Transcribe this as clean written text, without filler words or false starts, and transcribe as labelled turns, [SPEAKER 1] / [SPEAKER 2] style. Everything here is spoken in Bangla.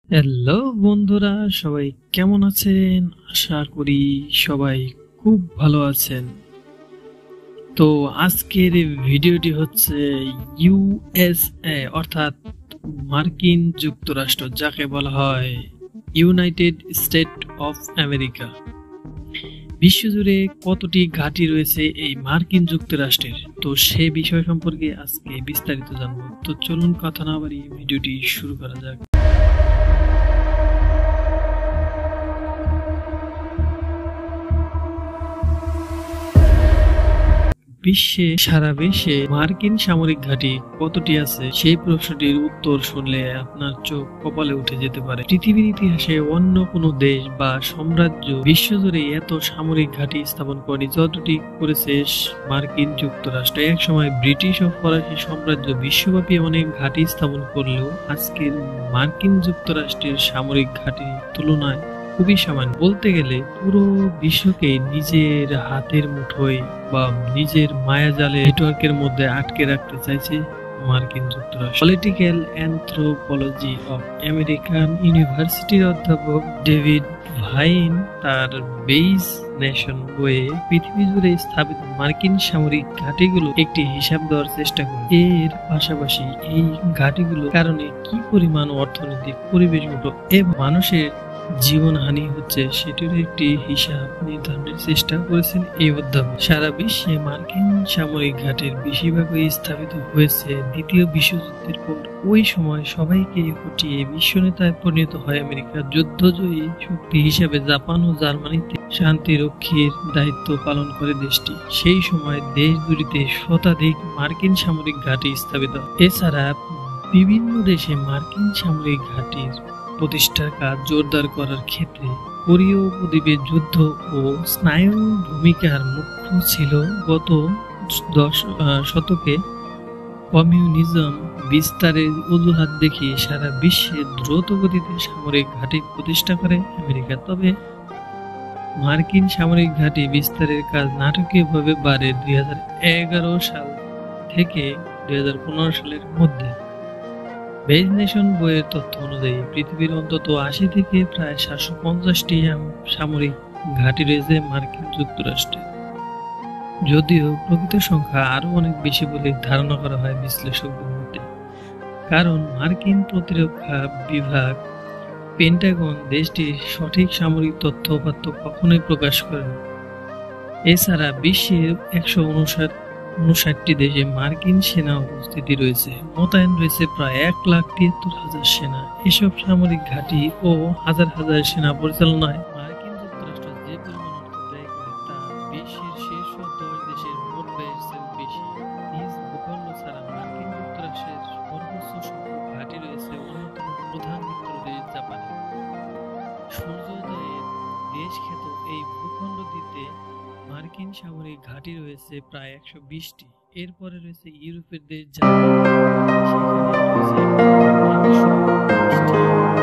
[SPEAKER 1] হ্যালো বন্ধুরা, সবাই কেমন আছেন? আশা করি সবাই খুব ভালো আছেন। তো আজকের এই ভিডিওটি হচ্ছে ইউএসএ অর্থাৎ মার্কিন যুক্তরাষ্ট্র, যাকে বলা হয় ইউনাইটেড স্টেট অফ আমেরিকা। বিশ্বজুড়ে কতটি ঘাঁটি রয়েছে এই মার্কিন যুক্তরাষ্ট্রের, তো সে বিষয় সম্পর্কে আজকে বিস্তারিত জানবো। তো চলুন কথা না বাড়িয়ে ভিডিওটি শুরু করা যাক। সারা বিশ্বে মার্কিন সামরিক ঘাঁটি কতটি আছে, সেই প্রশ্নটির উত্তর শুনলে আপনার চোখ কপালে উঠে যেতে পারে। পৃথিবীর ইতিহাসে অন্য কোনো দেশ বা সাম্রাজ্য বিশ্বজুড়ে এত সামরিক ঘাঁটি স্থাপন করেনি যতটি করেছে মার্কিন যুক্তরাষ্ট্র। এক সময় ব্রিটিশ ও ফরাসি সাম্রাজ্য বিশ্বব্যাপী অনেক ঘাঁটি স্থাপন করলেও আজকের মার্কিন যুক্তরাষ্ট্রের সামরিক ঘাঁটির তুলনায় খুবই সামান্য। বলতে গেলে পুরো বিশ্বকে নিজের হাতের মুঠোয় বা নিজের মায়াজালে নেটওয়ার্কের মধ্যে আটকে রাখতে চাইছে মার্কিন যুক্তরাষ্ট্র। পলিটিক্যাল অ্যানথ্রোপোলজি অফ আমেরিকান ইউনিভার্সিটির অধ্যাপক ডেভিড ভাইন তার বেইজ নেশন বইয়ে পৃথিবী জুড়ে স্থাপিত মার্কিন সামরিক ঘাঁটিগুলো একটি হিসাব দেওয়ার চেষ্টা করে। এর পাশাপাশি এই ঘাঁটিগুলোর কারণে কি পরিমাণ অর্থনৈতিক, পরিবেশগত এবং মানুষের জীবনহানি হচ্ছে সেটির একটি হিসাব নির্ধারণের চেষ্টা করেছেন এই অধ্যাপক। সারা বিশ্বে মার্কিন সামরিক ঘাঁটির বেশিরভাগই স্থাপিত হয়েছে দ্বিতীয় বিশ্বযুদ্ধের পর। ওই সময় সবাইকে হটিয়ে বিশ্বনেতায় পরিণত হয় আমেরিকা। যুদ্ধজয়ী শক্তি হিসেবে জাপান ও জার্মানিতে শান্তি রক্ষীর দায়িত্ব পালন করে দেশটি। সেই সময় দেশ দুটিতে শতাধিক মার্কিন সামরিক ঘাঁটি স্থাপিত। এছাড়া বিভিন্ন দেশে মার্কিন সামরিক ঘাঁটির প্রতিষ্ঠার কাজ জোরদার করার ক্ষেত্রে কোরীয় উপদ্বীপের যুদ্ধ ও স্নায়ু ভূমিকার মুখ্য ছিল। গত শতকে কমিউনিজম বিস্তারের অজুহাত দেখিয়ে সারা বিশ্বে দ্রুত গতিতে সামরিক ঘাঁটি প্রতিষ্ঠা করে আমেরিকা। তবে মার্কিন সামরিক ঘাঁটি বিস্তারের কাজ নাটকীয়ভাবে বাড়ে 2011 সাল থেকে 2015 সালের মধ্যে। বেইজ নেশন বইয়ের তথ্য অনুযায়ী পৃথিবীর অন্তত 80 থেকে প্রায় 750টি সামরিক ঘাঁটি রয়েছে মার্কিন যুক্তরাষ্ট্রে, যদিও প্রকৃত সংখ্যা আরো অনেক বেশি বলে ধারণা করা হয় বিশ্লেষকদের মধ্যে। কারণ মার্কিন প্রতিরক্ষা বিভাগ পেন্টাগন দেশটির সঠিক সামরিক তথ্য উপাত্ত কখনোই প্রকাশ করেনি। এছাড়া বিশ্বের 159টি দেশে মার্কিন সেনা উপস্থিতি রয়েছে। মোতায়েন রয়েছে প্রায় 1,73,000 সেনা। এসব সামরিক ঘাঁটি ও হাজার হাজার সেনা পরিচালনায় মার্কিন যুক্তরাষ্ট্র যে পরিমাণ অর্থ ব্যয় করে তা বিশ্বের শীর্ষ 10 দেশের মোট ব্যয়ের চেয়ে বেশি। নিজ ভূখণ্ড ছাড়া মার্কিন যুক্তরাষ্ট্রের সর্বোচ্চ সংখ্যক ঘাঁটি রয়েছে অন্যতম প্রধান মিত্র দেশ জাপানে। সূর্যোদয়ের দেশ খ্যাত এই ভূখণ্ড দিতে মার্কিন সামরিক ঘাঁটি রয়েছে প্রায় 120টি। এরপরে রয়েছে ইউরোপের দেশ জার্মানি, সেখানে রয়েছে 320টি।